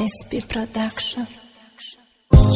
SP Production.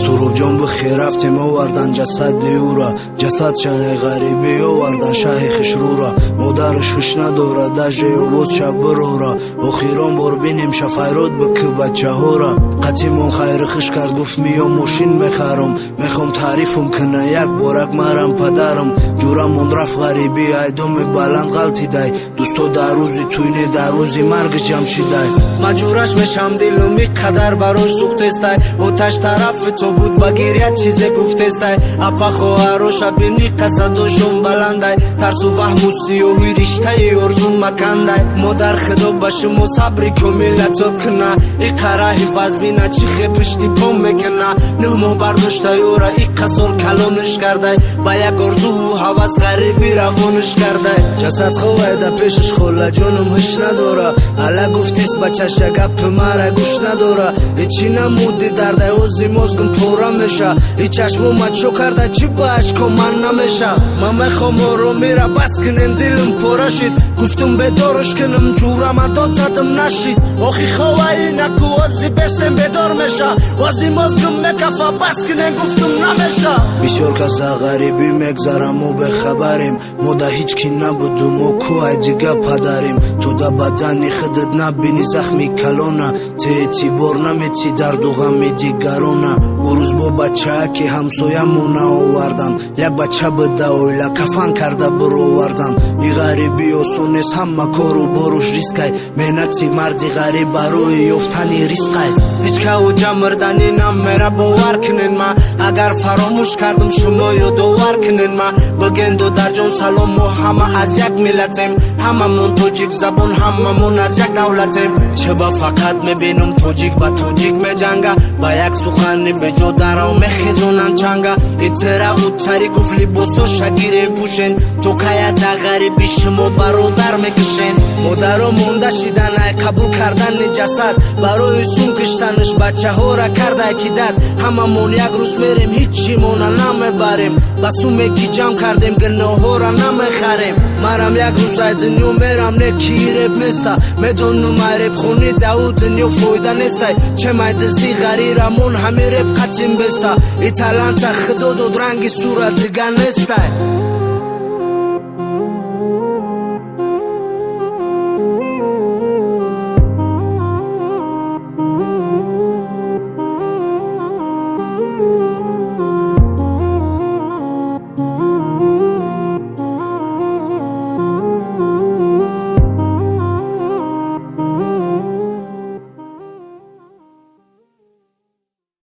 سروب جان بخیر رفتیم آوردن جسد دیورا، جسد شاه غریبی آوردن شاه خشرورا. مادرش خوش نداره دجه و بود شب برورا، اخیران بار بینیم شفایرود بکه بچه هورا. قطیمون خیر خش کرد گفت میام ماشین میخرم، میخوام تعریفم کنه یک بارک مرم پدرم. جورم من رفت غریبی ایدوم بلند غلطی دای، دوستو در روزی توینه در روزی مرگش جمشی دای. مجورش میشم دیلومی قدر براش سوخت استای، اوتش طرف تو بود بگیریت چیزه گفت استای. اپا خواهرو شبینی قصدوشون بلندای، ترسو وحموسی و هی رشته ارزون مکندای. مادر خدا باشم و صبری که ملتو کنه، ای قرهی وزبینه چی خی پشتی پام میکنه. نه ماه برداشته یورا ای قصول کلانش کرده، با یک ارزو و حوض غریبی روانش کرده. جسد خواه ده پیشش خوله جانم هش نداره، علا گفتیست بچش گپ مرا گوش نداره. ایچی نمودی درده اوزی مزگم پورا میشه، ای چشمو مچو کرده چی باش که من نمیشه. من میخوام رو میره بس کنین دلم پورا شید، گفتم بدارش کنم جورم داد زدم نشید. آخی خواهی نکو وزی بستم بدار میشه، وزی مزگم میکفه بس کنین گفتم نمیشه. بسیار کس غریبی میگذرم و بخبریم، ما ده هیچ کی نبودم و کوه دیگه پدریم. تو ده بدنی خودت نبینی زخمی کلونه، تی بار نمیتی درد و غمی دیگرونه. روز با بچه که همسایمون آوردن، یک بچه بده اویلا کفن کرده برو وردن. ای غریبی آسونست همه کارو باروش ریسکای، مهنتی مردی غریب برای یفتنی ریسکای. هیچ که او جمردنی نمیره باور کنین ما، اگر فراموش کردم شما یادآور کنین ما. بگین دو در جان سلام ما همه از یک ملتیم، همه من توجیک زبان همه من از یک دولتیم. چه با فقط میبینم توجیک با توجیک میجنگه، با یک سخنی به جو درو میخیزونن چنگه. ایتره او تری گفت لیباسو شگیریم پوشین، تو که در غریبی شما برادر میکشین. مادرو مونده شیدن ای قبول کردن جسد، برای سون کشتنش بچه ها را کرده کیدت. همه مون یک روز میریم هیچی مونه نمیبریم، بسو میگی جمع کردیم گناه ها را نمیخریم. مرم یک روز ای دنیا میرم نکی ریب نیسته، میدونم ای ریب خونی دو دنیا فایده نیسته. چه میدزی غریرمون همه ریب قطیم بسته، ای تلنت خدا داد رنگی صورت دیگه نیسته.